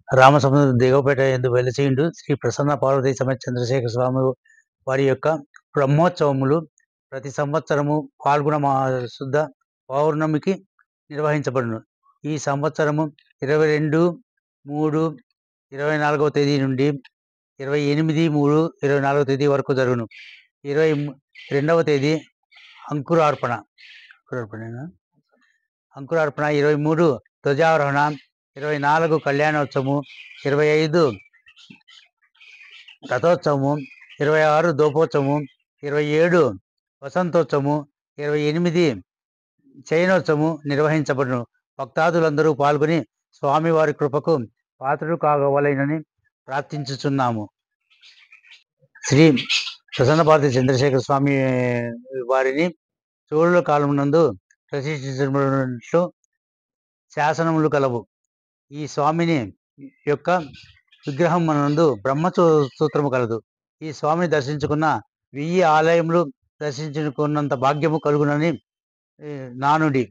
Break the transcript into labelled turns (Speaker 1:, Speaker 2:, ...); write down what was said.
Speaker 1: రామసముద్రం దిగువపేట యందు వెలసిండు శ్రీ ప్రసన్న పార్వతీ సమేత చంద్రశేఖర స్వామి వారి యొక్క బ్రహ్మోత్సవములు ప్రతి సంవత్సరము పాల్గొన శుద్ధ పౌర్ణమికి నిర్వహించబడును. ఈ సంవత్సరము 22/3/24వ తేదీ నుండి 28/3/24వ తేదీ వరకు జరుగును. 22వ తేదీ అంకురార్పణ, అంకురార్పణ 23 ధ్వజారోహణ, 24 కళ్యాణోత్సవము, 25 రథోత్సవము, 26 దోపోత్సవము, 27 వసంతోత్సవము, 28 శయనోత్సవము నిర్వహించబడును. భక్తాదులందరూ పాల్గొని స్వామివారి కృపకు పాత్రులు కాగవలెనని ప్రార్థించుచున్నాము. శ్రీ ప్రసన్న పార్వతీ చంద్రశేఖర స్వామి వారిని చోళుల కాలం నందు ప్రతిష్ఠించినట్లు శాసనములు కలవు. ఈ స్వామిని యొక్క విగ్రహం నందు బ్రహ్మసూత్రము కలదు. ఈ స్వామిని దర్శించుకున్న 1000 ఆలయములు దర్శించుకున్నంత భాగ్యము కలుగునని నానుడి.